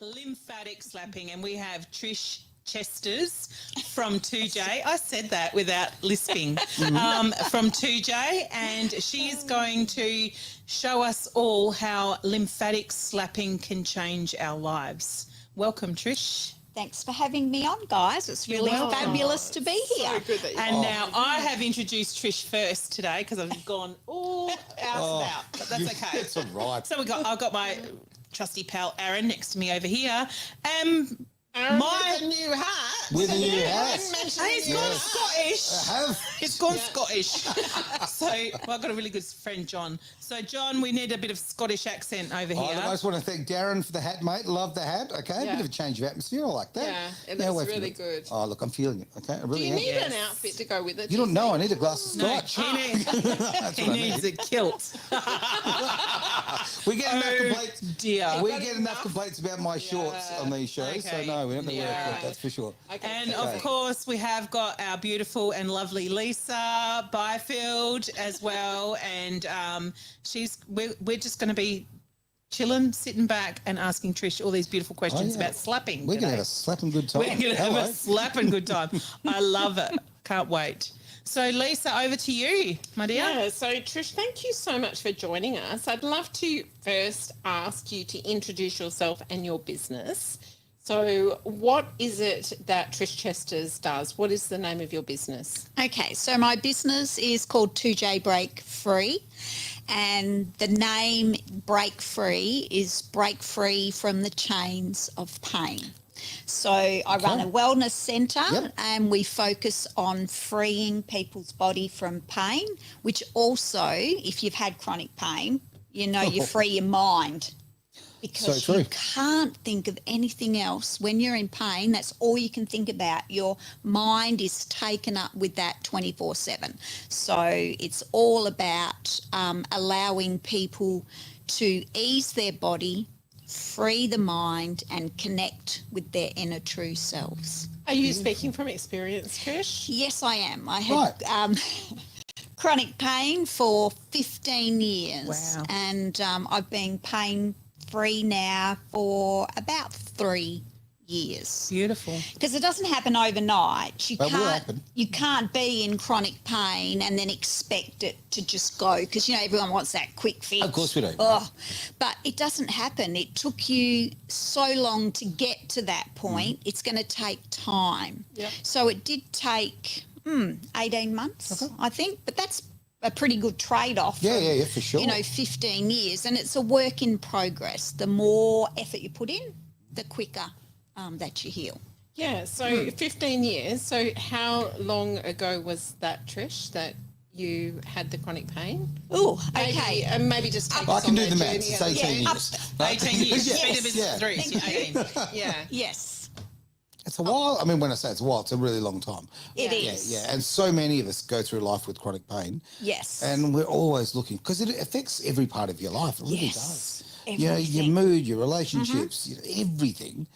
lymphatic slapping, and we have Trish Chesters from 2J. I said that without lisping. From 2J, and she is going to show us all how lymphatic slapping can change our lives. Welcome, Trish. Thanks for having me on, guys. It's really fabulous to be here. So good that And now I have introduced Trish first today because I've gone all out about, but that's okay. It's all right. So I've got my trusty pal Aaron next to me over here. Aaron with a new hat. With a new hat. He's gone Scottish. I have. He's gone Scottish. So I've got a really good friend, John. So, John, we need a bit of Scottish accent over here. I just want to thank Darren for the hat, mate. Love the hat. Okay, a bit of a change of atmosphere. I like that. Yeah, it looks really good. Oh, look, I'm feeling it. Okay, I really Do you am. need an outfit to go with it? You don't know. I need a glass of No, scotch. he needs a kilt. We get enough Oh, complaints. dear. We get enough complaints about my shorts on these shows, Okay. so no, we're not going to wear a Yeah. kilt, that's for sure. Okay. And of course, we have got our beautiful and lovely Lisa Byfield as well. And we're just going to be chilling, sitting back and asking Trish all these beautiful questions about slapping. We're going to today. have a slapping good time. We're going to have Hello. a slapping good time. I love it. Can't wait. So, Lisa, over to you, my dear. Yeah, so Trish, thank you so much for joining us. I'd love to first ask you to introduce yourself and your business. So what is it that Trish Chesters does? What is the name of your business? Okay, so my business is called 2J Break Free, and the name Break Free is break free from the chains of pain. So I run a wellness centre and we focus on freeing people's body from pain, which also, if you've had chronic pain, you free your mind. Because So you true. can't think of anything else. When you're in pain, that's all you can think about. Your mind is taken up with that 24/7. So it's all about allowing people to ease their body, free the mind and connect with their inner true selves. Are you speaking from experience, Trish? Yes, I am. I had chronic pain for 15 years. Wow. And I've been pain-free now for about 3 years. Beautiful. Because it doesn't happen overnight. It will happen. You can't be in chronic pain and then expect it to just go, because everyone wants that quick fix. Of course we do. But it doesn't happen. It took you so long to get to that point. It's going to take time. Yep. So it did take 18 months, I think, but that's a pretty good trade-off. Yeah, for sure. 15 years, and it's a work in progress. The more effort you put in, the quicker that you heal. Yeah, so 15 years. So how long ago was that, Trish, that you had the chronic pain? Oh, okay. And maybe just take I us can on do the that maths. It's journey. 18 Yeah, years. 18 years. Yes. Speed of its Yeah. three. Thank you. 18. Yeah. Yes, It's a while. I mean, when I say it's a while, it's a really long time. it Yeah. is. Yeah, and so many of us go through life with chronic pain. Yes. And we're always looking, because it affects every part of your life. It really Yes, does. everything. Your mood, your relationships, everything.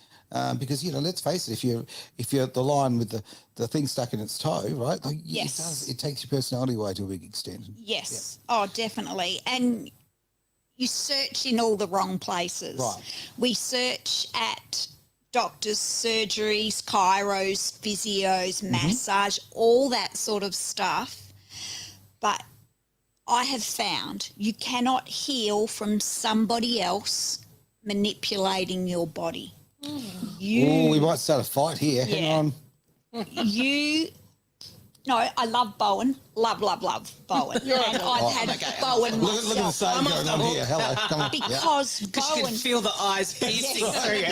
Because let's face it, if you're the lion with the thing stuck in its toe, right? Like, Yes. it takes your personality away to a big extent. Yes. Oh, definitely. And you search in all the wrong places. Right. We search at doctors, surgeries, chiros, physios, massage, all that sort of stuff. But I have found you cannot heal from somebody else manipulating your body. Oh, we might start a fight here. Hang Yeah. on. No, I love Bowen. Love Bowen. And I've had Bowen Look at the myself. same going on here. Hello. Come on. Yeah. Because Because you Bowen... can feel the eyes piercing through you.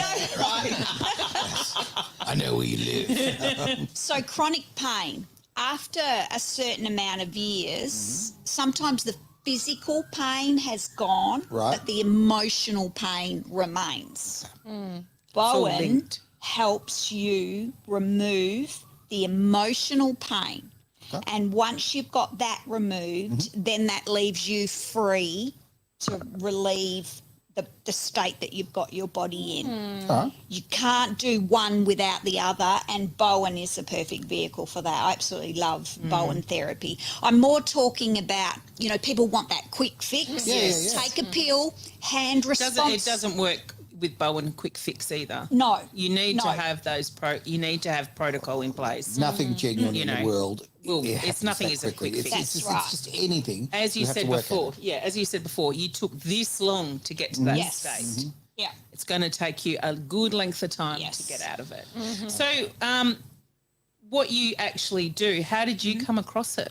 I know where you live. So chronic pain, after a certain amount of years, sometimes the physical pain has gone, Right. but the emotional pain remains. all Bowen linked. helps you remove the emotional pain. Okay. And once you've got that removed, then that leaves you free to relieve the state that you've got your body in. All right. You can't do one without the other, and Bowen is the perfect vehicle for that. I absolutely love Bowen therapy. I'm more talking about, people want that quick fix. Yeah. Take a pill, hand response. It doesn't work with Bowen quick fix either. No. You need to No. have you need to have protocol in place. Nothing genuine You in know, the world. well, it it's happens nothing that is a quickly. quick fix. That's It's just anything. As you have to said work at before, it. as you said before, you took this long to get to that Yes. state. Yeah. It's going to take you a good length of time Yes. to get out of it. So, what you actually do, how did you come across it?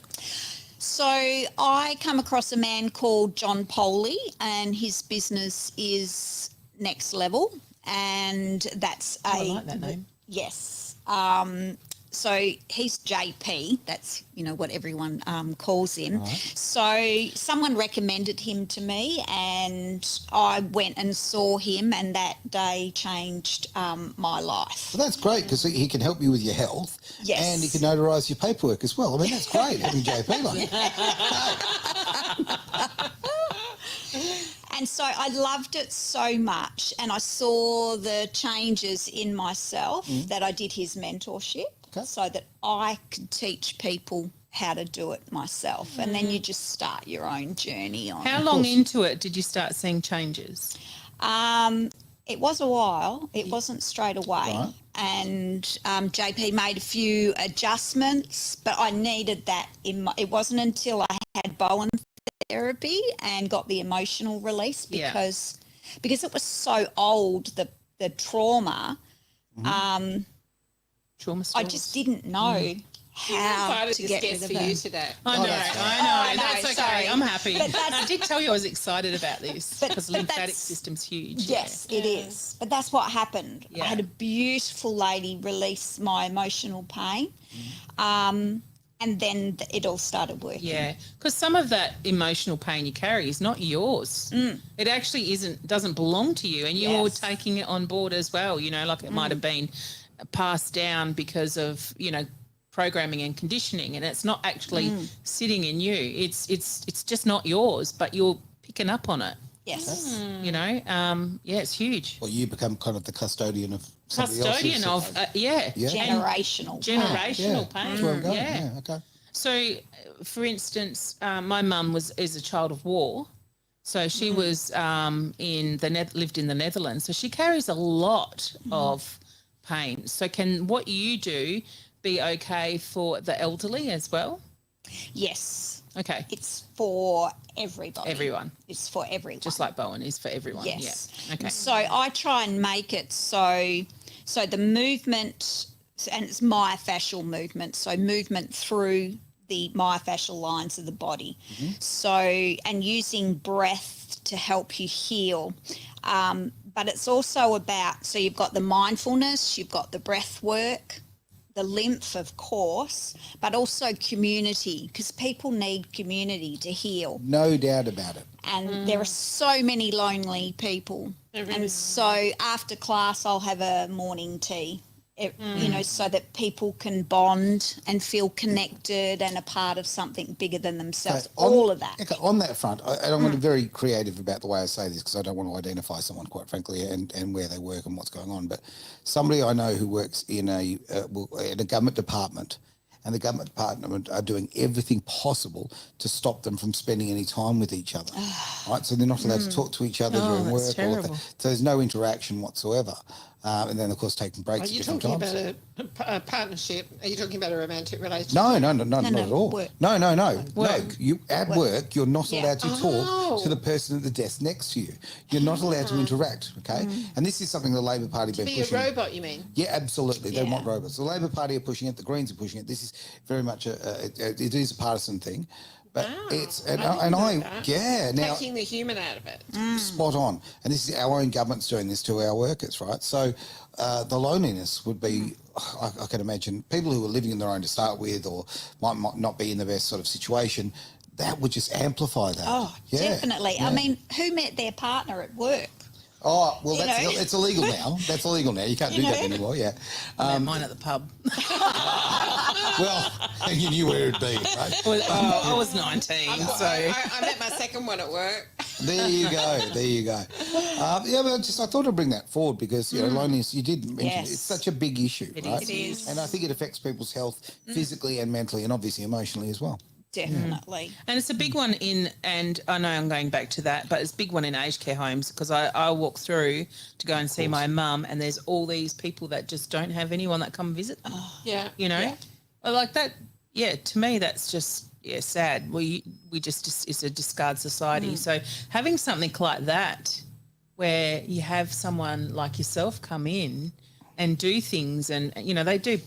So I come across a man called John Poley, and his business is Next Level, and that's I like that name. Yes. So he's JP. That's what everyone calls him. Right. So someone recommended him to me, and I went and saw him, and that day changed my life. Well, that's great because he can help you with your health. Yes. And he can notarise your paperwork as well. I mean, that's great having JP like that. And so I loved it so much, and I saw the changes in myself that I did his mentorship so that I could teach people how to do it myself. And then you just start your own journey on. How long into it did you start seeing changes? It was a while. It wasn't straight away. Right. And JP made a few adjustments, but I needed that it wasn't until I had Bowen therapy and got the emotional release because it was so old, the trauma. Trauma I just didn't know how Excited to this get gets rid for of you them. today. I know. I know, That's okay. sorry. I'm happy. But that's- I did tell you I was excited about this because but lymphatic that's- system's huge. Yes, it is. But that's what happened. Yeah. I had a beautiful lady release my emotional pain. And then it all started working. Yeah, because some of that emotional pain you carry is not yours. It actually doesn't belong to you, and you're Yes. taking it on board as well. Like it might have been passed down because of programming and conditioning, and it's not actually sitting in you. It's just not yours, but you're picking up on it. Yes. It's huge. Well, you become kind of the custodian of somebody Custodian else's. of Yeah. Generational. generational Yeah, pain. that's where I'm going. Yeah. Yeah, okay. So, for instance, my mum is a child of war, so she was lived in the Netherlands, so she carries a lot of pain. So, can what you do be okay for the elderly as well? Yes. Okay, It's for everybody. everyone, It's for everyone. just like Bowen is for everyone. Yes. Yeah. Okay. So I try and make it so the movement, and it's myofascial movement, so movement through the myofascial lines of the body. So, and using breath to help you heal. But it's also about, so you've got the mindfulness, you've got the breath work, the lymph, of course, but also community, because people need community to heal. No doubt about it. And there are so many lonely people. And so after class, I'll have a morning tea, so that people can bond and feel connected and a part of something bigger than themselves. Okay, All of that. Okay, on that front, and I'm going to be very creative about the way I say this because I don't want to identify someone, quite frankly, and where they work and what's going on. But somebody I know who works in a government department, and the government department are doing everything possible to stop them from spending any time with each other. Right, so they're not allowed to talk to each other during that's work. terrible. So there's no interaction whatsoever. And then, of course, taking breaks Are at you different talking times. about a partnership? Are you talking about a romantic relationship? No, not at all. work. No. Work. You at work, you're not Yeah. allowed to talk to the person at the desk next to you. You're not allowed to interact. Okay, and this is something the Labor Party been Be a pushing. robot, you mean? Yeah, absolutely. They Yeah. want robots. The Labor Party are pushing it. The Greens are pushing it. This is very much it is a partisan thing, but Wow, it's I didn't know that. now Taking the human out of it. spot on. And this is our own government's doing this to our workers, right? So the loneliness would be, I can imagine, people who are living on their own to start with or might not be in the best sort of situation, that would just amplify that. Oh, Yeah, definitely. yeah. I mean, who met their partner at work? Oh, well, You know. it's illegal now. That's illegal now. You can't do that anymore, yeah. Mine at the pub. Well, you knew where it'd be, right? I was 19, so I met my second one at work. There you go. But I thought I'd bring that forward because loneliness. You did mention Yes. it's such a big issue, right? It is. is. And I think it affects people's health physically and mentally, and obviously emotionally as well. Definitely. And it's a big one and I know I'm going back to that, but it's a big one in aged care homes because I walk through to go and see my mum, and there's all these people that just don't have anyone that come visit them. Yeah. You know, Yeah. like that. Yeah, to me, that's just sad. We just it's a discard society. So having something like that, where you have someone like yourself come in and do things, and they do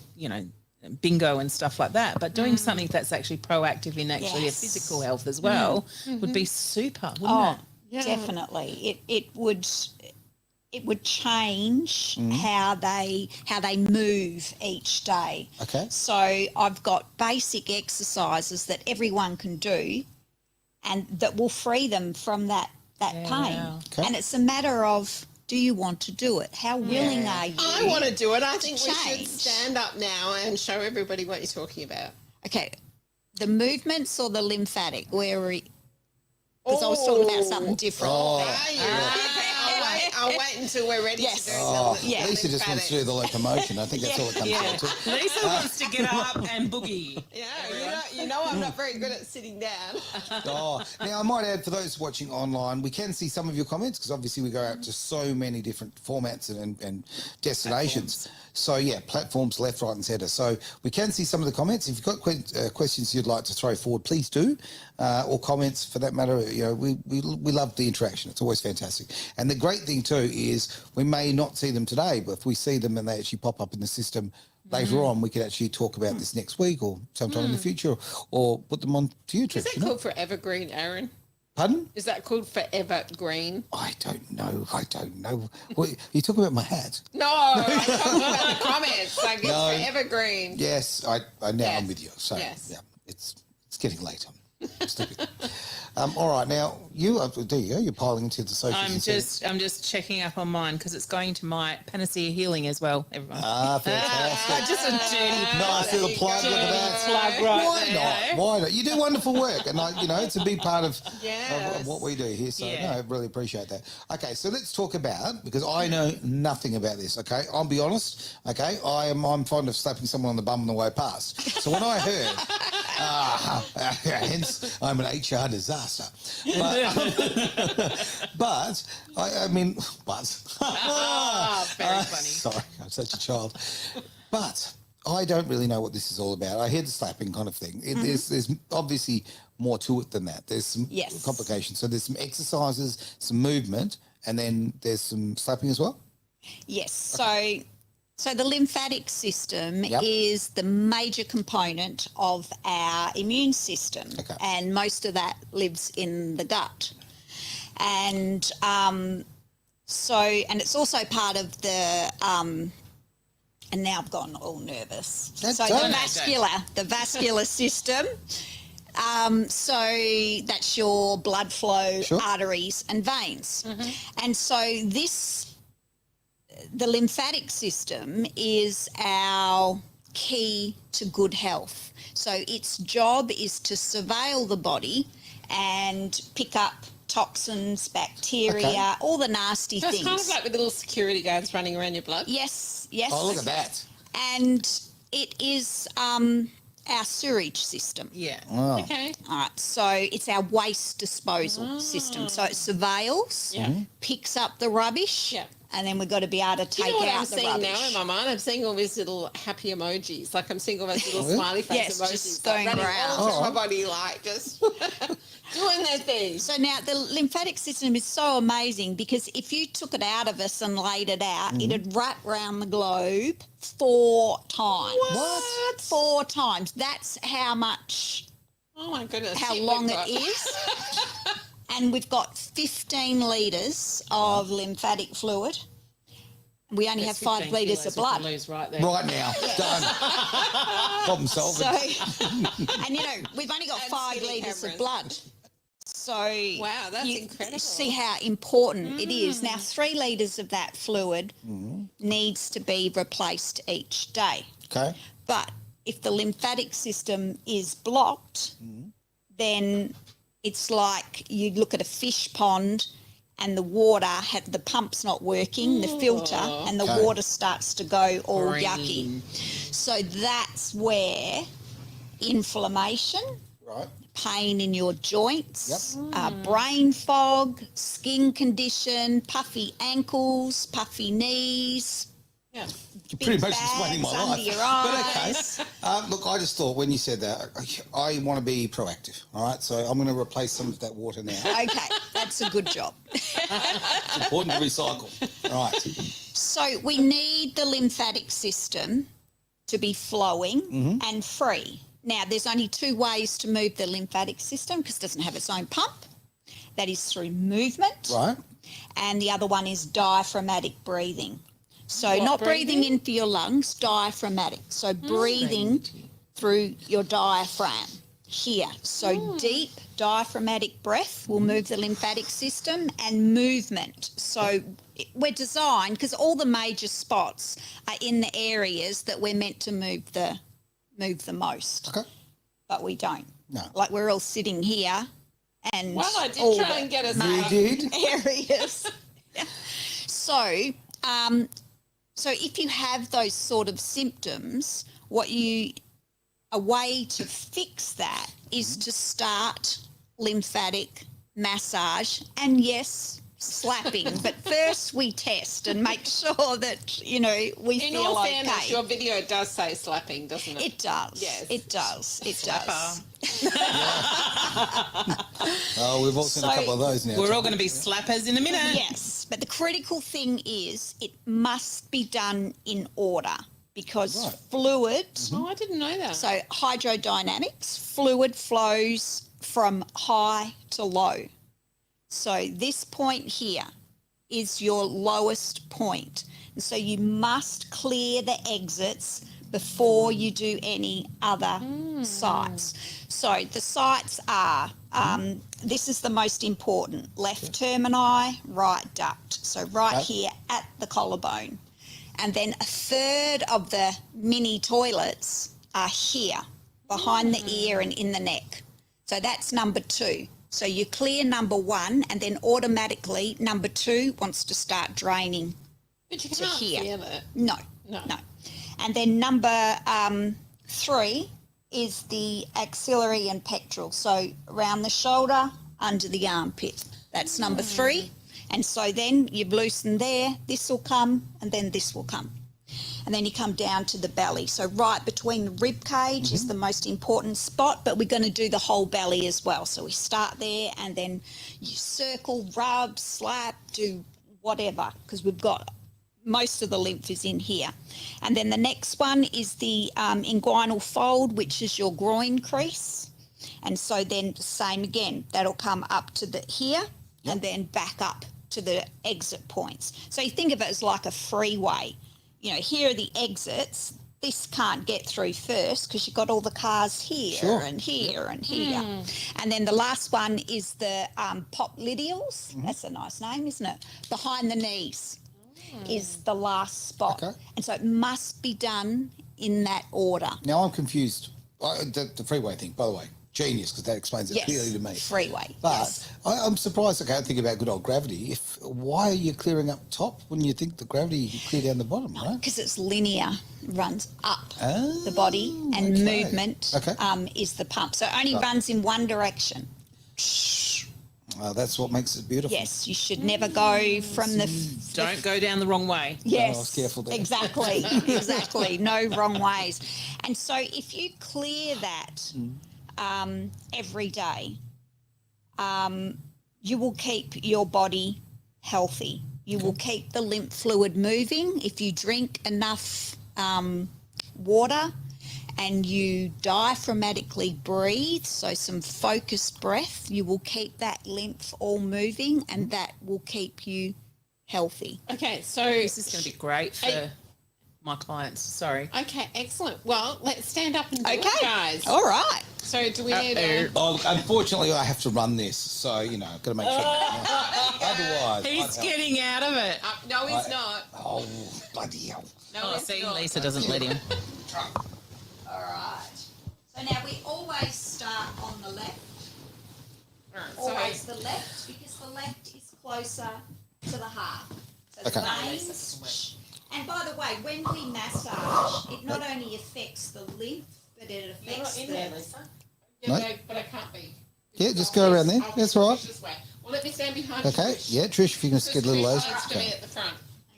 bingo and stuff like that, but doing something that's actually proactive in actually Yes. a physical health as well would be super, wouldn't it? Yeah. Definitely. It would change how they move each day. Okay. So I've got basic exercises that everyone can do and that will free them from that pain. Okay. And it's a matter of, do you want to do it? How willing are you? I want to do it. I think we should change. stand up now and show everybody what you're talking about. Okay. The movements or the lymphatic? Because I was talking about something different. Oh. Are you? Okay, I'll wait until we're ready Yes. to do Oh, the Yeah. Lisa just wants to do the locomotion. I think that's all it comes down to. Lisa wants to get up and boogie. Yeah, you know I'm not very good at sitting down. Oh, now I might add for those watching online, we can see some of your comments because obviously we go out to so many different formats and destinations. So yeah, platforms left, right, and centre. So we can see some of the comments. If you've got questions you'd like to throw forward, please do, or comments for that matter. We love the interaction. It's always fantastic. And the great thing too is we may not see them today, but if we see them and they actually pop up in the system later on, we could actually talk about this next week or sometime in the future, or put them on to you, Trish. Is that called Forever Green, Aaron? Pardon? Is that called Forever Green? I don't know. What, you talking about my hat? No, I'm talking about the comments. Like it's No. Forever Green. Yes, I now Yes. I'm with you. So Yes. yeah, it's getting late. I'm stupid. All right, now there you go. You're piling into the socials. I'm just checking up on mine because it's going to my Panacea Healing as well, everyone. Fantastic. Just a dirty Nice little plug. Look at that. plug right Why there. not? Why not? You do wonderful work, and it's a big part of Yes. what we do here. So Yeah. no, I really appreciate that. Okay, so let's talk about, because I know nothing about this. Okay, I'll be honest. Okay, I'm fond of slapping someone on the bum on the way past. So when I heard, hence I'm an HR disaster. But Very funny. Sorry, I'm such a child. But I don't really know what this is all about. I hear the slapping kind of thing. There's obviously more to it than that. There's some Yes. complications. So there's some exercises, some movement, and then there's some slapping as well. Yes. So the lymphatic system Yep. is the major component of our immune system, Okay. and most of that lives in the gut. And and it's also part of the and now I've gotten all nervous. That's So all the vascular system. So that's your blood flow, Sure. arteries and veins. And so the lymphatic system is our key to good health. So its job is to surveil the body and pick up toxins, bacteria, Okay. all the nasty So it's things. kind of like with the little security guards running around your blood. Yes. Oh, look at that. And it is our sewage system. Yeah. Oh. Okay. All right, so it's our waste disposal system. So it surveils, Yeah. picks up the rubbish, Yeah. and then we've got to be able to You take know what I'm out the seeing rubbish. now in my mind? I'm seeing all these little happy emojis. Like I'm seeing all those little Oh, yeah? smiley face Yes, emojis just like going running around. all through my Oh. body, like just doing their thing. So now the lymphatic system is so amazing because if you took it out of us and laid it out, it'd rut round the globe 4 times. What? 4 times. That's how much, Oh my goodness. how shit, long we've it got- is. And we've got 15 litres of lymphatic fluid. We only have 5 litres of blood. Lose right there. Right now, done. Problem solved. So, and we've only got And 5 skinny litres of cameras. blood. So Wow, that's you incredible. see how important it is. Now, 3 litres of that fluid needs to be replaced each day. Okay. But if the lymphatic system is blocked, then it's like you look at a fish pond and the water, the pump's not working, the filter, and the Okay. water starts to go all Green. yucky. So that's where inflammation Right. pain in your joints, Yep. brain fog, skin condition, puffy ankles, puffy knees, Yeah. You're pretty much bags explaining my under life. your But eyes. okay. Look, I just thought when you said that, I want to be proactive. All right. So I'm going to replace some of that water now. Okay, that's a good job. It's important to recycle. All right. So we need the lymphatic system to be flowing and free. Now, there's only two ways to move the lymphatic system because it doesn't have its own pump. That is through movement. Right. And the other one is diaphragmatic breathing. So What not breathing breathing? into your lungs, diaphragmatic. So breathing through your diaphragm here. So deep diaphragmatic breath will move the lymphatic system, and movement. So we're designed, because all the major spots are in the areas that we're meant to move the most, Okay. but we don't. No. Like we're all sitting here, and Well, I did all try the and get us We out. did. areas. So, so if you have those sort of symptoms, a way to fix that is to start lymphatic massage and yes, slapping. But first we test and make sure that, we In feel all okay. fairness, your video does say slapping, doesn't it? It does. Yes. It does. It does. Oh, we've all seen a So- couple of those now. We're all going to be slappers in a minute. Yes, but the critical thing is it must be done in order because Right. fluid, Oh, I didn't know that. so hydrodynamics, fluid flows from high to low. So this point here is your lowest point. And so you must clear the exits before you do any other sites. So the sites are, this is the most important, left termini, right duct. So right Okay. here at the collarbone. And then a third of the mini toilets are here, behind the ear and in the neck. So that's number 2. So you clear number 1 and then automatically number 2 wants to start draining. But you to can't here. feel it. No. And then number 3 is the axillary and pectoral. So around the shoulder, under the armpit. That's number 3. And so then you've loosened there, this will come, and then this will come. And then you come down to the belly. So right between the rib cage is the most important spot, but we're going to do the whole belly as well. So we start there and then you circle, rub, slap, do whatever, because we've got most of the lymph is in here. And then the next one is the inguinal fold, which is your groin crease. And so then same again, that'll come up to the here and then back up to the exit points. So you think of it as like a freeway. Here are the exits. This can't get through first because you've got all the cars here Sure. and here and here. And then the last one is the popliteals. That's a nice name, isn't it? Behind the knees is the last spot. Okay. And so it must be done in that order. Now I'm confused. The freeway thing, by the way, genius, because that explains it Yes, clearly to me. freeway. But yes. I'm surprised I can't think about good old gravity. Why are you clearing up top when you think the gravity you clear down the bottom, right? Because it's linear, runs up the body, and okay. movement Okay. is the pump. So it only runs in one direction. That's what makes it beautiful. Yes, you should never go from the... Don't go down the wrong way. Yes, I was careful there. exactly, exactly. No wrong ways. And so if you clear that every day, you will keep your body healthy. You will keep the lymph fluid moving. If you drink enough water and you diaphragmatically breathe, so some focused breath, you will keep that lymph all moving and that will keep you healthy. Okay, so This is going to be great for Hey. my clients. Sorry. okay, excellent. Well, let's stand up and do it, Okay. guys. All right. So do we need a... Oh, look, unfortunately, I have to run this, so I've got to make sure. Otherwise, He's getting out of it. no, he's not. Oh, bloody hell! No, Oh, he's see, not. Lisa doesn't let him. All right. So now we always start on the left. All right, Always so the left because the left is closer to the heart. So Okay. the veins. And by the way, when we massage, it not only affects the lymph, but it you're not affects in the... there, Lisa. Yeah, No? but I can't be. Yeah, just go around there. That's right. right. Well, let me stand behind Okay. you. Trish. Yeah, Trish, if you can just get a little Trish low. needs to be at the front.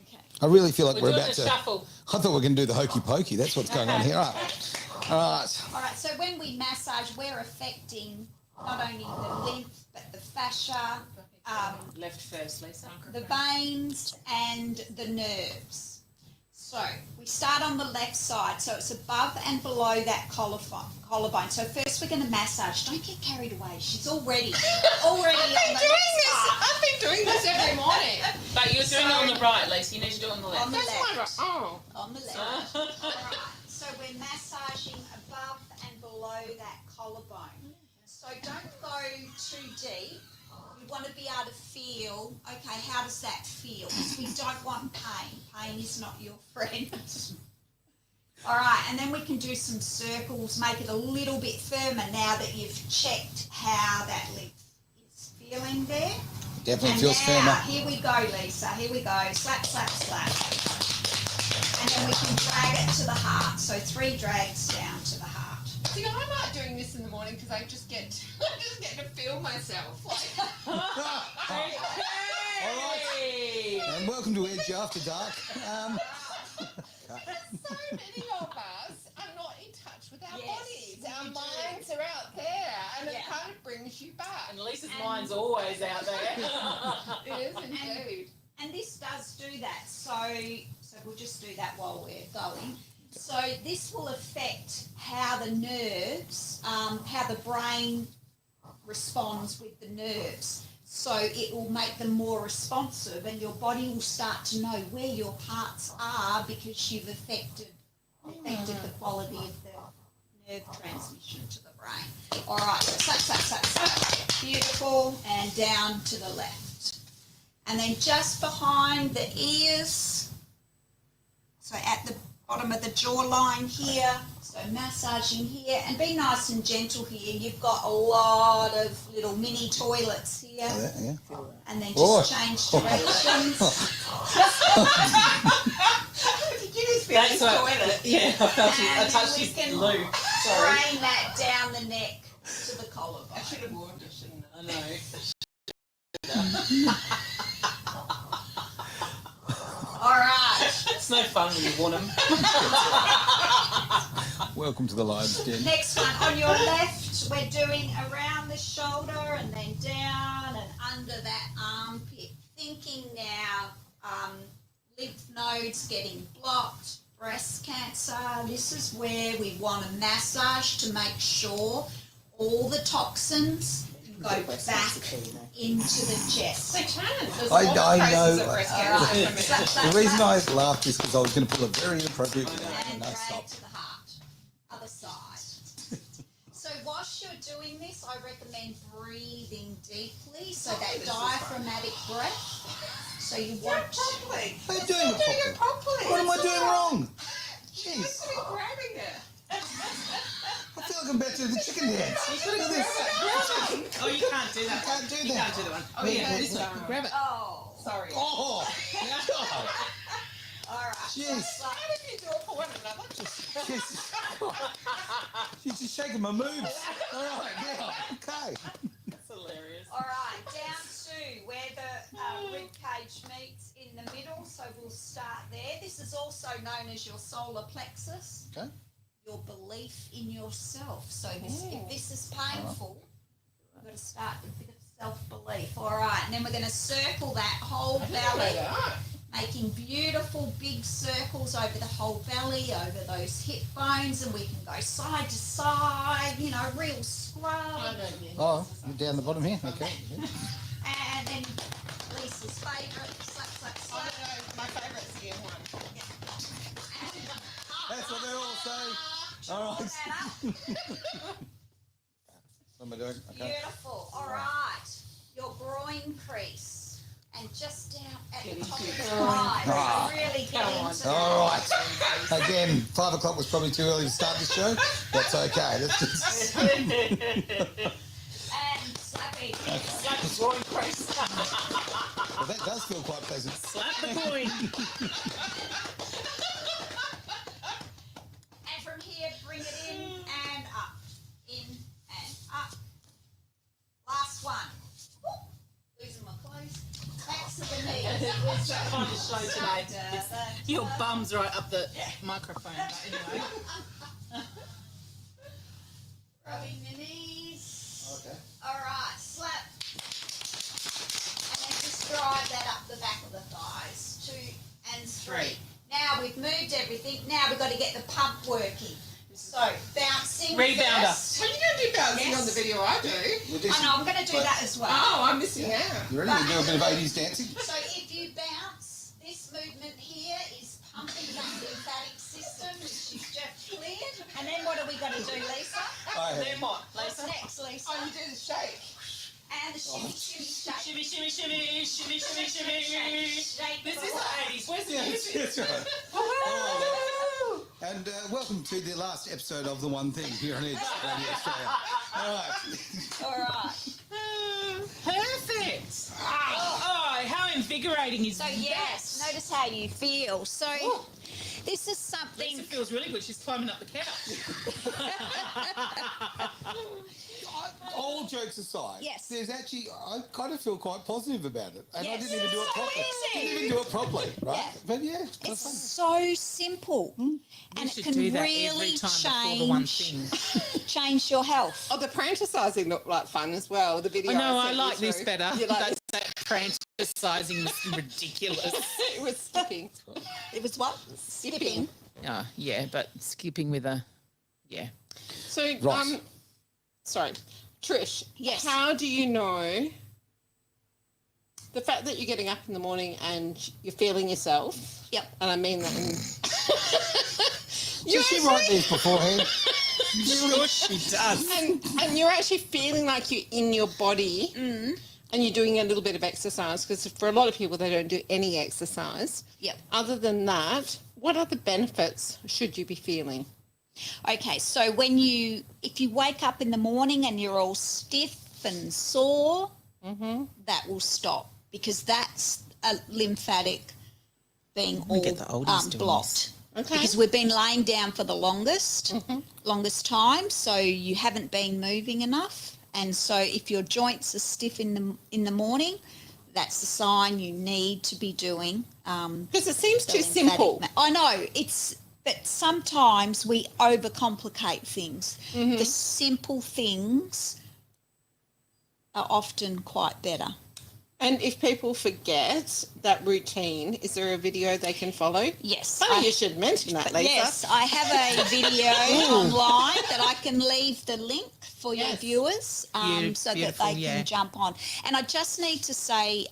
Okay. I really feel like We're we're doing about the to. shuffle. I thought we were going to do the hokey pokey. That's what's going on here. All right. All right. All right, so when we massage, we're affecting not only the lymph, but the fascia, Left first, Lisa. the veins, and the nerves. So we start on the left side, so it's above and below that collarbone. So first we're going to massage. Don't get carried away. She's already on the left side. I've been doing this every morning. But you're doing it on the right, Lisa. You need to do it on the left. On the left. Oh. On the left. All right. So we're massaging above and below that collarbone. So don't go too deep. You want to be able to feel, okay, how does that feel? Because we don't want pain. Pain is not your friend. All right, and then we can do some circles, make it a little bit firmer now that you've checked how that lymph is feeling there. Definitely And feels now, firmer. here we go, Lisa. Here we go. Slap, slap, slap. And then we can drag it to the heart. So 3 drags down to the heart. See, I like doing this in the morning because I just get to feel myself. Like, All right. And welcome to Edge After Dark. so many of us are not in touch with our Yes, bodies. we Our do. minds are out there, and it Yeah. kind of brings you back. And Lisa's mind's always out there. It is indeed. And this does do that. So we'll just do that while we're going. So this will affect how the nerves, how the brain responds with the nerves. So it will make them more responsive, and your body will start to know where your parts are because you've affected the quality of the nerve transmission to the brain. All right, so slap. Beautiful, and down to the left. And then just behind the ears, so at the bottom of the jawline here, so massaging here, and be nice and gentle here. You've got a lot of little mini toilets here, Yeah. and then Oh. just change directions. That's what, yeah, I felt it. I And touched we his can loo. Sorry. Drain that down the neck to the collarbone. I should have warned you, shouldn't I? I know. All right. It's no fun when you want them. Welcome to the Lion's Den. Next one, on your left, we're doing around the shoulder and then down and under that armpit. Thinking now, lymph nodes getting blocked, breast cancer. This is where we want to massage to make sure all the toxins go back into the chest. They can. There's I a lot of cases know. of breast All cancer right. from it. Slap, slap, The reason slap. I laughed is because I was going to pull a very inappropriate one out, And and I drag stopped. to the heart. Other side. So whilst you're doing this, I recommend breathing deeply. So that diaphragmatic breath. So you want Properly. How are you doing it properly? What am I doing wrong? Jeez, You're grabbing it. I feel like I'm about to do the chicken dance. Look at this. Oh, you can't do that. Can't do You that. can't do that one. Oh, yeah, this one. Grab it. Oh, Sorry. Oh, all right. jeez. How did you do it for one another? She's just shaking my moves. All right, now, okay. That's hilarious. All right, down to where the rib cage meets in the middle. So we'll start there. This is also known as your solar plexus. Okay. Your belief in yourself. So this, if this is painful, you've got to start with a bit of self-belief. All right, and then we're going to circle that whole belly, making beautiful big circles over the whole belly, over those hip bones, and we can go side to side, you know, real scrub. Oh, you're down the bottom here? Okay. And then Lisa's favourite, slap, slap, slap. My favourite's the one. That's what they're all saying. All right. What am I doing? Okay. Beautiful. All right. Your groin crease. And just down at the top of the spine. Ah. Really get into that. All right. Again, 5 o'clock was probably too early to start the show. That's okay. That's just... And slapping. Slap the groin crease. Well, that does feel quite pleasant. Slap the groin. And from here, bring it in and up. In and trying to show today. Your bum's right up the microphone, but anyway. Rubbing the knees. Okay. All right, slap. And then just drive that up the back of the thighs. 2 and 3. Now we've moved everything. Now we've got to get the pump working. So bouncing. Rebounder. First. Well, you don't do bouncing Yes. on the video, I do. I know, I'm going to do that as well. Oh, I'm missing out. You ready to do a bit of 80s dancing? So if you bounce, this movement here is pumping that lymphatic system, which you've just cleared. And then what are we going to do, Lisa? Then what, What's Lisa? next, Lisa? Oh, you do the shake. And the shimmy, shimmy, shake. Shimmy, shimmy, shimmy, shimmy, shimmy, shimmy. Shake This the is the body. 80s. Where's the music? That's right. Woo! And welcome to the last episode of The One Thing here on Edge Radio Australia. All right. All right. Perfect. Oh, how invigorating is So that? yes, notice how you feel. So this is something. Lisa feels really good. She's climbing up the couch. All jokes aside, Yes. there's actually, I kind of feel quite positive about it. And Yes. I didn't even do it So properly. easy. Didn't even do it properly, right? Yeah. But yeah, it's kind of It's fun. so simple, and it should can do that really every time before the one thing. change your health. Oh, the pranticizing looked like fun as well. The video. I know, I sent you like this through. better. You like That franticizing is ridiculous. it was skipping. It was what? Skipping. Yeah, but skipping with a, yeah. So, Ross. sorry, Trish. Yes. How do you know the fact that you're getting up in the morning and you're feeling yourself? Yep. And I mean that. Does she write these beforehand? Sure she does. and you're actually feeling like you're in your body. And you're doing a little bit of exercise, because for a lot of people they don't do any exercise. Yep. Other than that, what other benefits should you be feeling? Okay, so if you wake up in the morning and you're all stiff and sore, that will stop, because that's a lymphatic being all get the oldies doing blocked. Okay. Because we've been laying down for the longest time, so you haven't been moving enough. And so if your joints are stiff in the morning, that's a sign you need to be doing. Because it seems the too lymphatic simple. I know, but sometimes we overcomplicate things. The simple things are often quite better. And if people forget that routine, is there a video they can follow? Yes. Funny you should mention that, Lisa. Yes, I have a video online that I can leave the link for your Yes. viewers so that Beautiful, they yeah. can jump on. And I just need to say,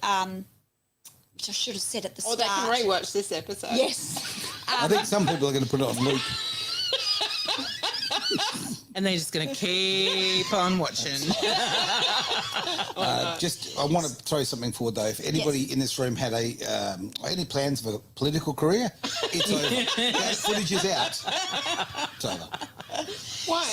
which I should have said at the Or start. they can rewatch this episode. Yes. I think some people are going to put it on loop. And they're just going to keep on watching. I want to throw something forward though. If anybody in this room had any plans for a political career, it's over. That footage is out. It's over. Why?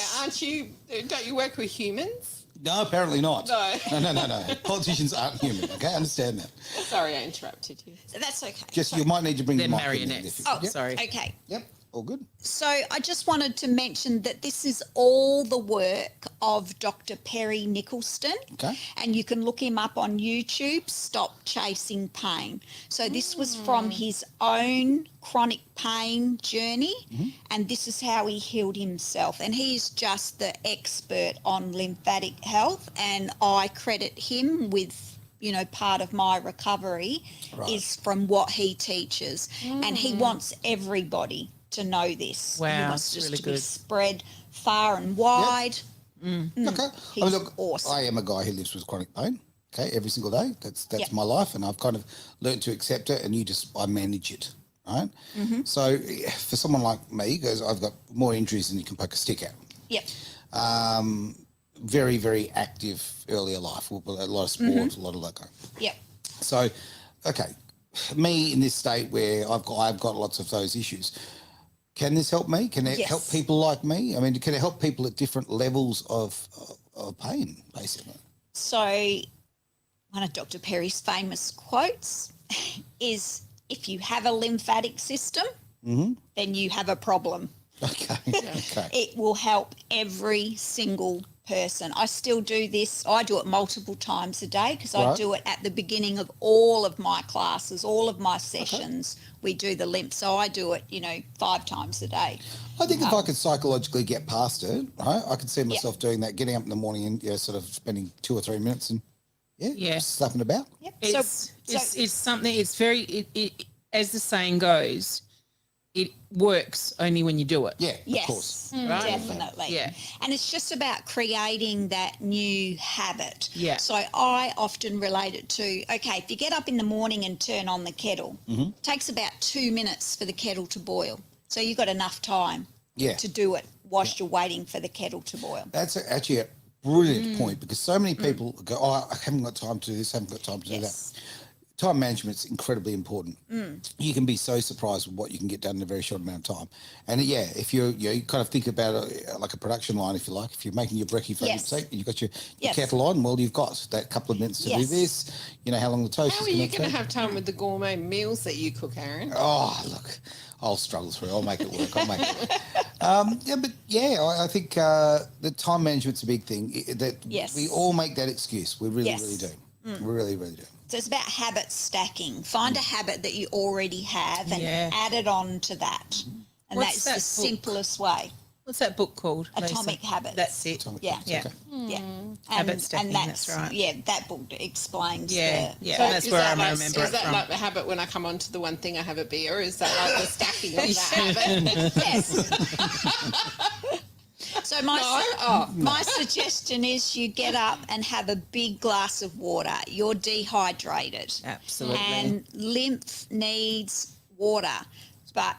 Don't you work with humans? No, apparently not. No. No. Politicians aren't human. Okay, understand that. Sorry, I interrupted you. So that's okay. Just you might need to bring They're the mic in there marionettes. if you- Oh, Yep. Sorry. Okay. Yep. All good. So I just wanted to mention that this is all the work of Dr. Perry Nicholson. Okay. And you can look him up on YouTube, Stop Chasing Pain. So this was from his own chronic pain journey, and this is how he healed himself. And he's just the expert on lymphatic health, and I credit him with part of my recovery is from what he teaches. And he wants everybody to know this. Wow, He wants it's this really to be good. spread far and wide. Okay. He's look, awesome. I am a guy who lives with chronic pain. Okay, every single day. That's Yep. my life, and I've kind of learned to accept it, and I manage it. Right. So for someone like me, because I've got more injuries than you can poke a stick at. Yep. Very, very active earlier life. A lot of sports, a lot of loco. Yep. So, okay, me in this state where I've got lots of those issues. Can this help me? Can it Yes. help people like me? I mean, can it help people at different levels of pain, basically? So one of Dr. Perry's famous quotes is, if you have a lymphatic system, then you have a problem. Okay. Okay. It will help every single person. I still do this. I do it multiple times a day because I Right. do it at the beginning of all of my classes, all of my sessions. We do the lymph. So I do it, 5 times a day. I think if I could psychologically get past it, right, I could see myself doing that, getting up in the morning and sort of spending 2 or 3 minutes and Yeah. slapping about. Yep. It's something. It's very. As the saying goes, it works only when you do it. Yeah, Yes, of course. Right? definitely. Yeah. And it's just about creating that new habit. Yeah. So I often relate it to, okay, if you get up in the morning and turn on the kettle, it takes about 2 minutes for the kettle to boil. So you've got enough time to do it whilst you're waiting for the kettle to boil. That's actually a brilliant point because so many people go, oh, I haven't got time to do this, haven't got time to do that. Time management is incredibly important. You can be so surprised with what you can get done in a very short amount of time. And if you kind of think about it like a production line, if you like, if you're making your brekkie for Yes. sake, you've got your kettle on, well, you've got that couple of minutes to do Yes. this. You know how long the toast How is are you going going to have time with the gourmet meals that you cook, Aaron? Oh, look, I'll struggle through. I'll make it work. I'll make it work. I think the time management's a big thing. That Yes. we all make that excuse. We really, Yes. really do. We really, really do. So it's about habit stacking. Find a habit that you already have and add it on to that. And What's that's the that book? simplest way. What's that book called? Lisa? Atomic Habits. That's it. Atomic Yeah. habits, Yeah. okay. Yeah. Habit stacking, that's right. Yeah, that book explains Yeah, the... yeah. So That's is where that I like, remember it Is that from. like the habit when I come on to the one thing I have a beer? Is that like the stacking of that habit? Yes. So my suggestion is you get up and have a big glass of water. You're dehydrated. Absolutely. And lymph needs water. But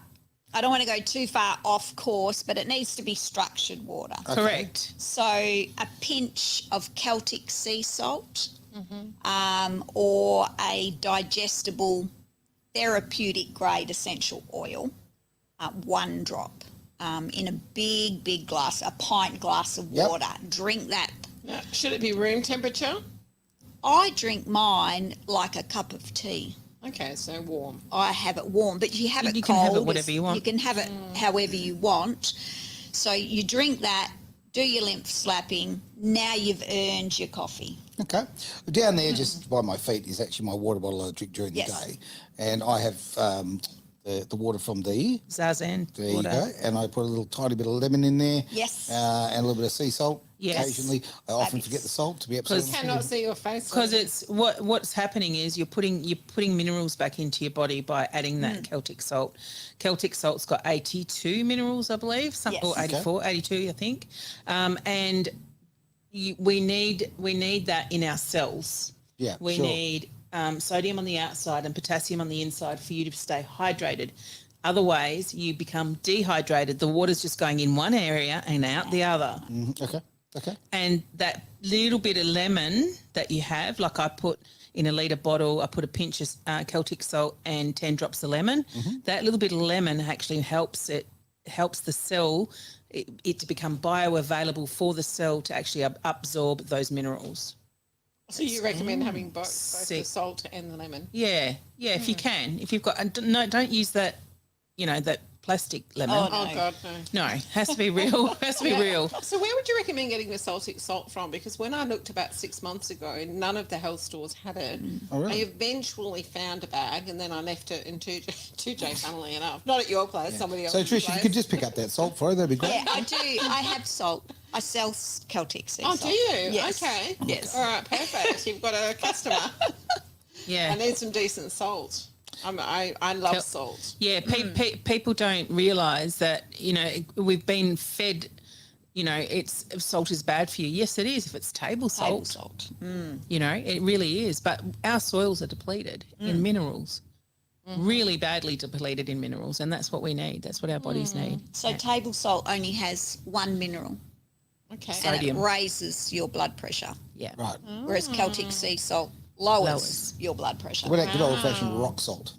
I don't want to go too far off course, but it needs to be structured water. Correct. So a pinch of Celtic sea salt or a digestible therapeutic grade essential oil, 1 drop in a big glass, a pint glass of Yep. water. Drink that. Now, should it be room temperature? I drink mine like a cup of tea. Okay, so warm. I have it warm, but you have it You cold. can have it whatever you want. You can have it however you want. So you drink that, do your lymph slapping. Now you've earned your coffee. Okay. Down there, just by my feet, is actually my water bottle I drink during the Yes. day. And I have the water from the... Zazen. There you go. And I put a little tiny bit of lemon in there. Yes. And a little bit of sea salt. Yes. Occasionally. I often Fabulous. forget the salt, to be absolutely honest. Cannot see your face. Because it's what's happening is you're putting minerals back into your body by adding that Celtic salt. Celtic salt's got 82 minerals, I believe, Yes. or 84, 82, I think. And we need that in our cells. Yeah, We sure. need sodium on the outside and potassium on the inside for you to stay hydrated. Otherwise, you become dehydrated. The water's just going in one area and out the other. Okay. Okay. And that little bit of lemon that you have, like I put in a litre bottle, I put a pinch of Celtic salt and 10 drops of lemon. That little bit of lemon actually helps the cell, it to become bioavailable for the cell to actually absorb those minerals. So you recommend having both the Sick. salt and the lemon? Yeah, if you can. If you've got, and don't use that, that plastic lemon. Oh, Oh, No. God, no. No, has to be real. Has to be real. So where would you recommend getting the Celtic salt from? Because when I looked about 6 months ago, none of the health stores had it. Oh, really? I eventually found a bag and then I left it in 2J, funnily enough. Not at your place, somebody So, else's Trish, if you place. could just pick up that salt for her, that'd be great. Yeah, I do. I have salt. I sell Celtic sea Oh, salt. do you? Yes. Okay. Yes. All right, perfect. You've got a customer. Yeah. I need some decent salt. I love salt. Yeah, people don't realise that, we've been fed, salt is bad for you. Yes, it is if it's table Table salt. salt. It really is. But our soils are depleted in minerals, really badly depleted in minerals, and that's what we need. That's what our bodies need. So table salt only has 1 mineral Okay. and Sodium. it raises your blood pressure, Yeah. Right. whereas Celtic sea salt lowers Lowers. your blood pressure. What about good old fashioned rock salt?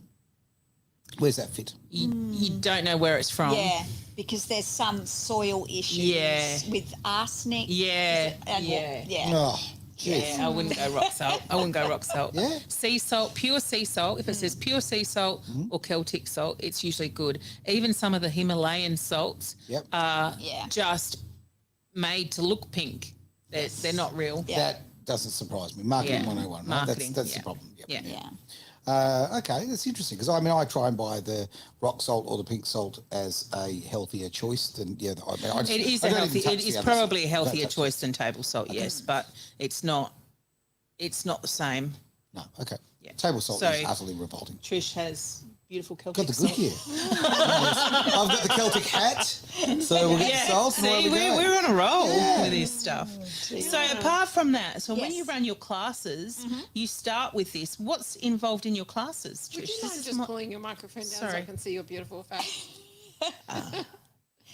Where's that fit? You don't know where it's from. Yeah, because there's some soil issues Yeah. with arsenic. Yeah. And Yeah. Oh, jeez. Yeah, I wouldn't go rock salt. Yeah. Sea salt, pure sea salt. If it says pure sea salt or Celtic salt, it's usually good. Even some of the Himalayan salts Yep. are Yeah. just made to look pink. They're not real. Yeah. That doesn't surprise me. Marketing Yeah. 101, right? Marketing, That's yeah. the problem. Yep. Yeah. Yeah. Okay, that's interesting because I try and buy the rock salt or the pink salt as a healthier choice than I just, It is I a don't healthy. even touch It the is other probably a stuff. healthier Don't touch choice than table salt. Yes, but it's not. It's not the same. No, okay. Yeah. Table salt So- is utterly revolting. Trish has beautiful Got Celtic the good salt. gear. I've got the Celtic hat, so we'll get the salt. and away See, we go. we're on a roll with this stuff. So apart from that, so when Yes. you run your classes, you start with this. What's involved in your classes, Trish? Would you This mind is just my- pulling your microphone down so I Sorry. can see your beautiful face?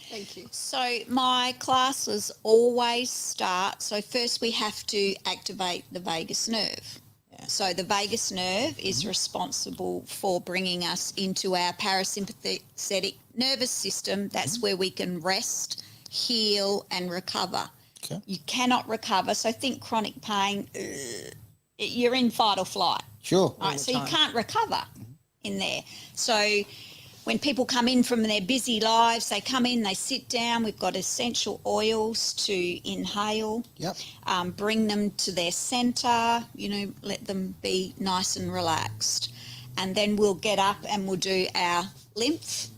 Thank you. So my classes always start. So first we have to activate the vagus nerve. So the vagus nerve is responsible for bringing us into our parasympathetic nervous system. That's where we can rest, heal, and recover. Okay. You cannot recover. So think chronic pain. You're in fight or flight. Sure. Right, so you time. can't recover in there. So when people come in from their busy lives, they come in, they sit down. We've got essential oils to inhale, Yep. bring them to their centre, let them be nice and relaxed. And then we'll get up and we'll do our lymph.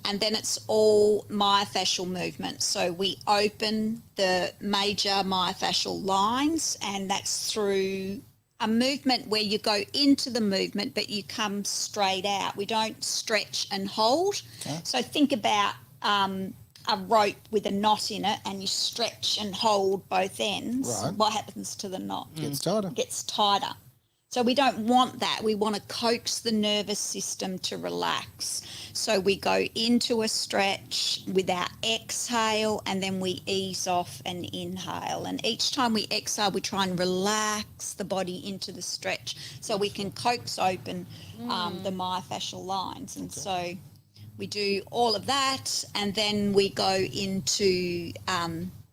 And then it's all myofascial movement. So we open the major myofascial lines, and that's through a movement where you go into the movement, but you come straight out. We don't stretch and hold. Okay. So think about a rope with a knot in it, and you stretch and hold both ends. Right. What happens to the knot? Gets tighter. It gets tighter. So we don't want that. We want to coax the nervous system to relax. So we go into a stretch with our exhale, and then we ease off and inhale. And each time we exhale, we try and relax the body into the stretch so we can coax open the myofascial lines. And so we do all of that, and then we go into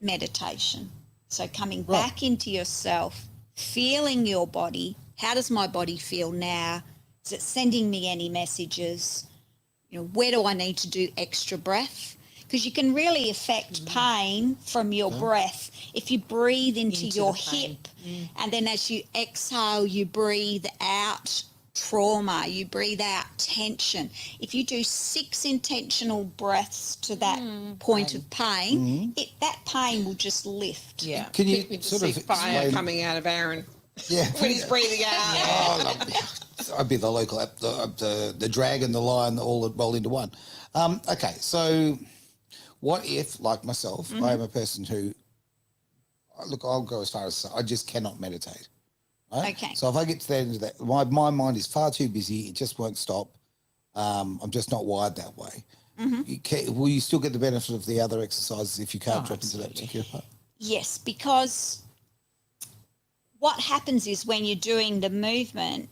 meditation. So coming back into yourself, feeling your body. How does my body feel now? Is it sending me any messages? Where do I need to do extra breath? Because you can really affect pain from your breath. If you breathe into your the pain. hip, and then as you exhale, you breathe out trauma, you breathe out tension. If you do 6 intentional breaths to that point of pain, that pain will just lift. Yeah. Can you We just sort see of fire explain? coming out of Aaron Yeah. when he's breathing out. Oh, lovely. I'd be the local app, the dragon, the lion, all roll into one. Okay, so what if, like myself, I am a person who, look, I'll go as far as I just cannot meditate. Right? Okay. So if I get to the end of that, my mind is far too busy. It just won't stop. I'm just not wired that way. Will you still get the benefit of the other exercises if you can't drop into that particular part? Yes, because what happens is when you're doing the movement,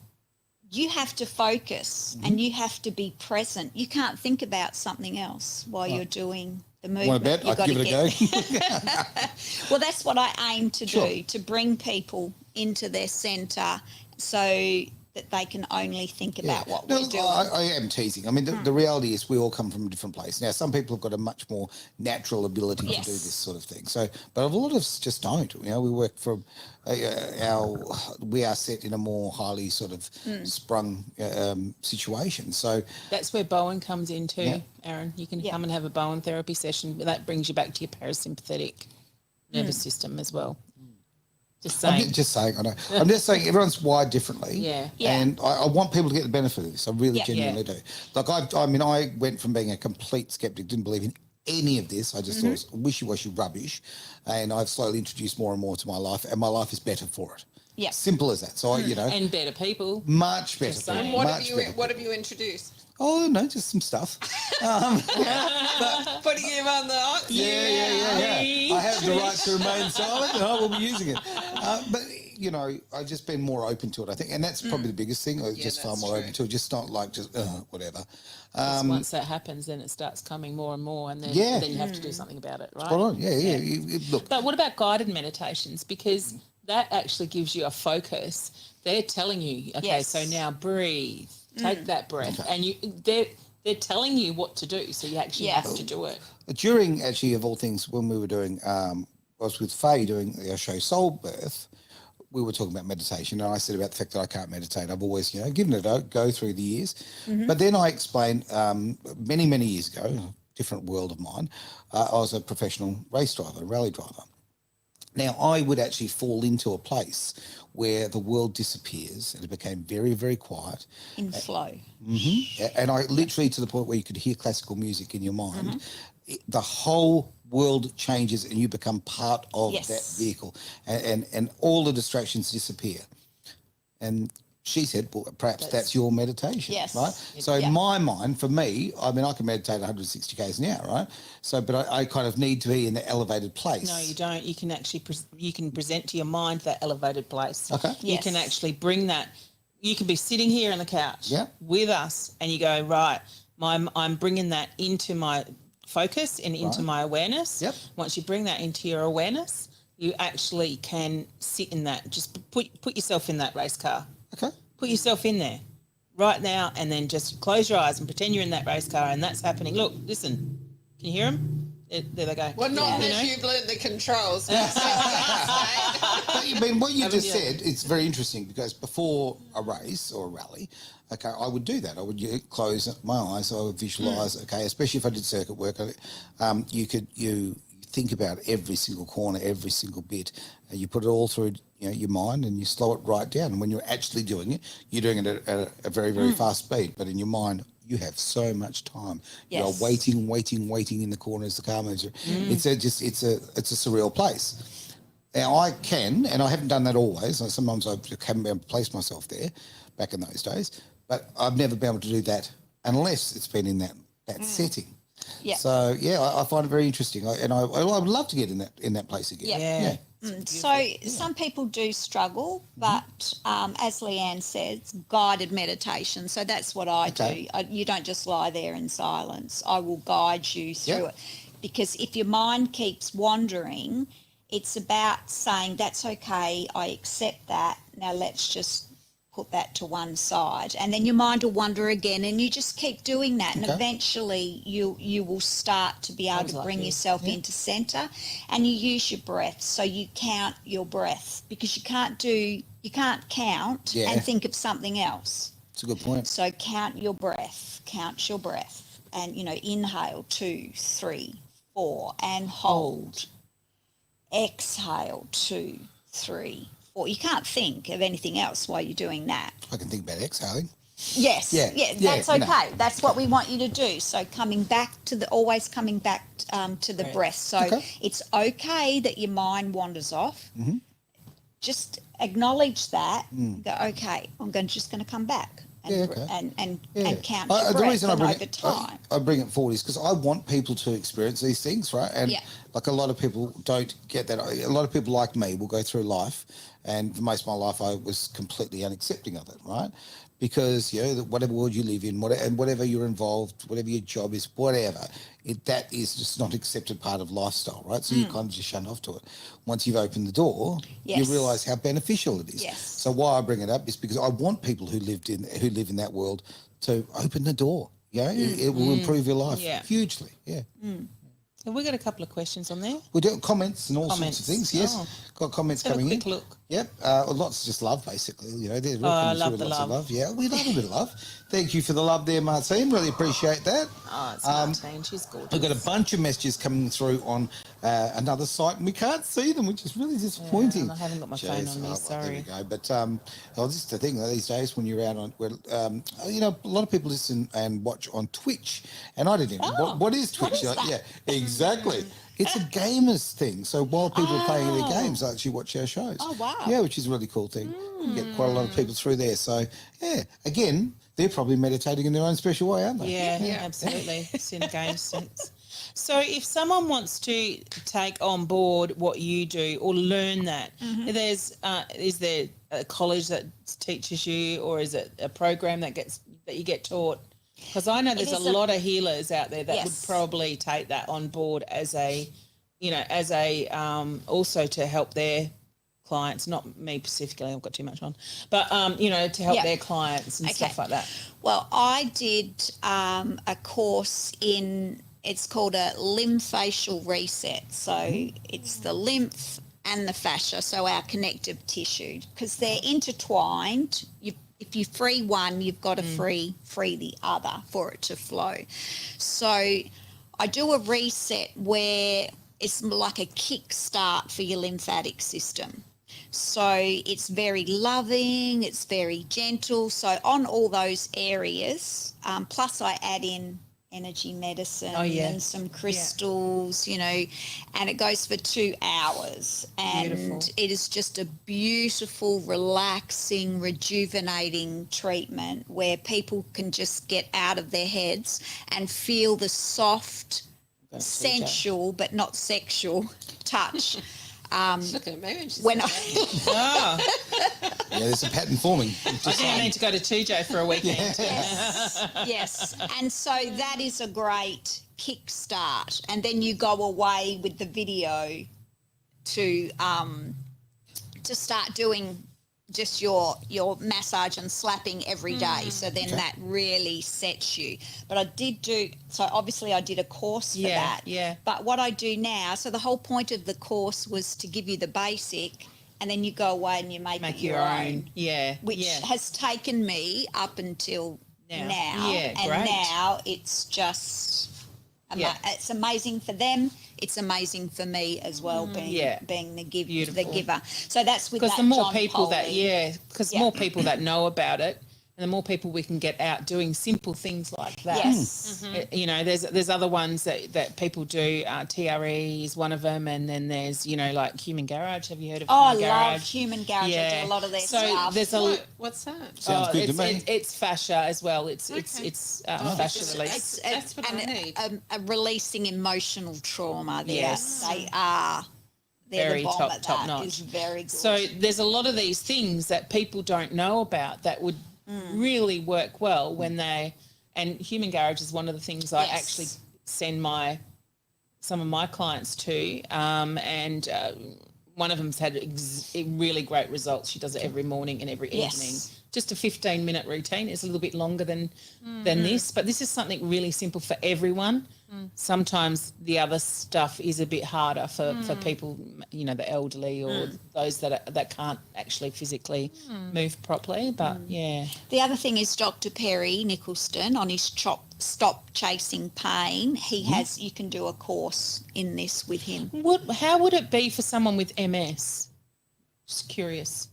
you have to focus and you have to be present. You can't think about something else while you're doing the movement. Want to bet? You've I'd give gotta it a go. Well, that's what I aim to Sure. do, to bring people into their centre so that they can only think about what No, we're doing. I am teasing. I mean, the reality is we all come from a different place. Now, some people have got a much more natural ability to do Yes. this sort of thing. So, but a lot of us just don't. We work from we are set in a more highly sort of sprung situation. So, That's where Bowen comes in too, Yeah. Aaron. You can Yeah. come and have a Bowen therapy session. That brings you back to your parasympathetic nervous system as well. Just saying. I'm just saying. I know. I'm just saying everyone's wired differently. Yeah. Yeah. And I want people to get the benefit of this. I really Yeah. genuinely do. Like I went from being a complete skeptic, didn't believe in any of this. I just thought it was wishy-washy rubbish. And I've slowly introduced more and more to my life, and my life is better for it. Yeah. Simple as that. So and better people. much better. Just for it, saying. And much what better. have you introduced? Oh no, just some stuff. Putting him on the hot seat. Yeah. I have the right to remain silent, and I will be using it. But I've just been more open to it, I think, and that's probably the biggest thing. I just far that's more true. open to it, just not like just whatever. Once that happens, then it starts coming more and more, and then, Yeah. then you have to do something about it, right? Spot on. Yeah. Look, But what about guided meditations? Because that actually gives you a focus. They're telling you, okay, Yes. so now breathe, take that breath, and they're telling you what to do, so you actually Yeah. have to do it. during actually of all things, when we were doing was with Faye doing our show Soul Birth, we were talking about meditation, and I said about the fact that I can't meditate. I've always, given it a go through the years. But then I explained many, many years ago, different world of mine, I was a professional race driver, rally driver. Now, I would actually fall into a place where the world disappears and it became very, very quiet. In flow. And I literally, to the point where you could hear classical music in your mind, the whole world changes and you become part of that vehicle, and all the distractions disappear. And she said, well, perhaps that's your meditation, right? So in my mind, for me, I mean, I can meditate 160 k's an hour, right? So, but I kind of need to be in the elevated place. No, you don't. You can actually you can present to your mind that elevated place. Okay. You can actually bring that. You can be sitting here on the couch with us, and you go, right, I'm bringing that into my focus and into my awareness. Once you bring that into your awareness, you actually can sit in that. Just put yourself in that race car. Okay. Put yourself in there right now, and then just close your eyes and pretend you're in that race car, and that's happening. Look, listen. Can you hear them? There they go. Well, not unless you've learned the controls. But I mean, what you just said, it's very interesting, because before a race or a rally, okay, I would do that. I would close my eyes. I would visualise. Okay, especially if I did circuit work, you think about every single corner, every single bit. You put it all through your mind, and you slow it right down. And when you're actually doing it, you're doing it at a very, very fast speed. But in your mind, you have so much time. You're waiting in the corner as the car moves. It's a surreal place. Now I can, and I haven't done that always. Sometimes I haven't been able to place myself there back in those days, but I've never been able to do that unless it's been in that setting. Yeah. So I find it very interesting, and I would love to get in that place again. Yeah. So some people do struggle, but as Leanne says, guided meditation. So that's what I do. You don't just lie there in silence. I will guide you through it, because if your mind keeps wandering, it's about saying, that's okay, I accept that. Now let's just put that to one side, and then your mind will wander again, and you just keep doing that, and eventually you will start to be able to bring yourself into center, and you use your breath. So you count your breath, because you can't count and think of something else. It's a good point. So count your breath, and inhale 2, 3, 4, and hold. Exhale 2, 3, 4. You can't think of anything else while you're doing that. I can think about exhaling. Yes. Yeah, that's okay. That's what we want you to do. So always coming back to the breath. So it's okay that your mind wanders off. Just acknowledge that. Go, okay, just going to come back. And count your the breath reason over time. I bring it forward is because I want people to experience these things, right? And like a lot of people don't get that. A lot of people like me will go through life, and for most of my life I was completely unaccepting of it, right? Because whatever world you live in, whatever you're involved, whatever your job is, whatever, that is just not accepted part of lifestyle, right? So you kind of just shut off to it. Once you've opened the door, you realise how beneficial it is. So why I bring it up is because I want people who live in that world to open the door. It will improve your life hugely. Have we got a couple of questions on there? We do comments and all sorts of things. Yes, got comments Let's have coming a quick look. Yep, lots of just love, basically. There's I love the lots love. of love. Yeah, we love a bit of love. Thank you for the love there, Martine. Really appreciate that. Oh, it's Martine. She's gorgeous. We've got a bunch of messages coming through on another site, and we can't see them, which is really disappointing. Yeah, I haven't got my phone on me. Sorry. There we go. But this is the thing these days when you're out on, a lot of people listen and watch on Twitch, and I didn't even. What is Twitch? What is that? Yeah, exactly. It's a gamers thing. So while people are playing their games, I actually watch our shows. Oh, wow. Yeah, which is a really cool thing. You get quite a lot of people through there. So, again, they're probably meditating in their own special way, aren't they? Yeah. Absolutely. It's in a game sense. So if someone wants to take on board what you do or learn that, is there a college that teaches you, or is it a program that you get taught? Because I know there's a lot of healers out there that would probably take that on board as also to help their clients, not me specifically, I've got too much on, but, to help their clients and stuff like that. Well, I did a course in it's called a lymphacial reset. So it's the lymph and the fascia, so our connective tissue, because they're intertwined. If you free one, you've got to free the other for it to flow. So I do a reset where it's like a kickstart for your lymphatic system. So it's very loving, it's very gentle. So on all those areas, plus I add in energy medicine and some crystals, you know, and it goes for 2 hours. And Beautiful. it is just a beautiful, relaxing, rejuvenating treatment where people can just get out of their heads and feel the soft, sensual but not sexual touch. Look at me when she's When I, Oh, Yeah, there's a pattern forming. I think I need to go to 2J for a weekend. yes, and so that is a great kickstart, and then you go away with the video to start doing just your massage and slapping every day. So then that really sets you. But I did do, so obviously I did a course for that. Yeah. But what I do now, so the whole point of the course was to give you the basic, and then you go away and you make it your own. Yeah. Which has taken me up until now. Yeah, and great. now it's just it's amazing for them. It's amazing for me as well, being the giver. So that's with because that the more John people Polly. more people that know about it, and the more people we can get out doing simple things like that. Yes. You know, there's other ones that people do. TRE is one of them, and then there's, you know, like Human Garage. Have you heard of Oh, I Human love Garage? Human Garage. I Yeah. do a lot of their So stuff. there's What's that? Sounds good to me. It's fascia as well. It's fascia That's- release. That's what I need. a releasing emotional trauma. Yes. They're Very the bomb top at that. notch. Is very good. So there's a lot of these things that people don't know about that would really work well when and Human Garage is one of the things I actually send some of my clients to, and one of them's had really great results. She does it every morning and every evening. Just a 15-minute routine. It's a little bit longer than this, but this is something really simple for everyone. Sometimes the other stuff is a bit harder for people, you know, the elderly or those that can't actually physically move properly. But The other thing is Dr. Perry Nicholson on his Stop Chasing Pain. He has, you can do a course in this with him. how would it be for someone with MS? Just curious.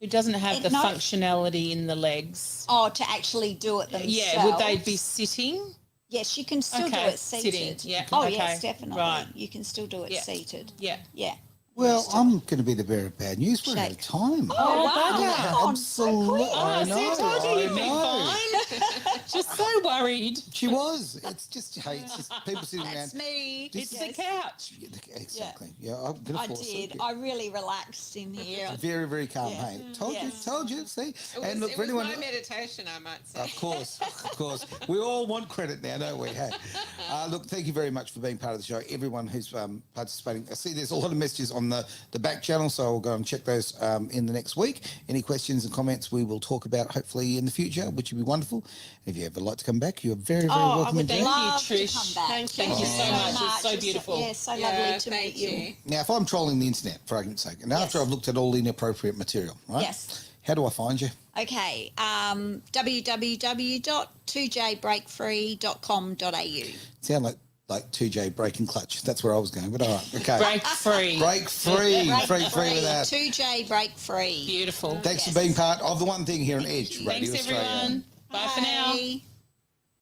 Who doesn't have the functionality in the legs? Oh, to actually do it themselves. Yeah, would they be sitting? Yes, you can still do it seated. Sitting, yeah. Oh, Okay. yes, definitely. Right. You can still do it seated. Yeah. Yeah. Well, I'm going to be the bearer of bad news. We're out of time. Oh, wow. bugger. Absolutely. I know. I told you you'd be I know. fine. Just so worried. She was. It's just, hey, it's just people sitting That's around. me. It's the couch. Yeah, exactly. Yeah, I'm going to I fall asleep. did. I really relaxed in here. Very, very calm. Hey, told you. See, and look It for was anyone. my meditation, I might say. Of course. We all want credit now, don't we? Hey, look, thank you very much for being part of the show. Everyone who's participating. I see there's a lot of messages on the back channel, so I'll go and check those in the next week. Any questions and comments we will talk about hopefully in the future, which would be wonderful. If you ever like to come back, you're very, very welcome would indeed. love Thank you, to Trish. come back. Thank you so much. It's so beautiful. Yeah, so lovely to meet you. Now, if I'm trolling the internet, for argument's sake, and after I've looked at all the inappropriate material, right? Yes. How do I find you? Okay, www.2jbreakfree.com.au. Sound like 2J break and clutch. That's where I was going, but all right. Okay. Break free. Break free. Free with that. 2J Break Free. Beautiful. Thanks for being part of the one thing here on Edge Radio Thanks, Australia. everyone. Bye for now. Bye.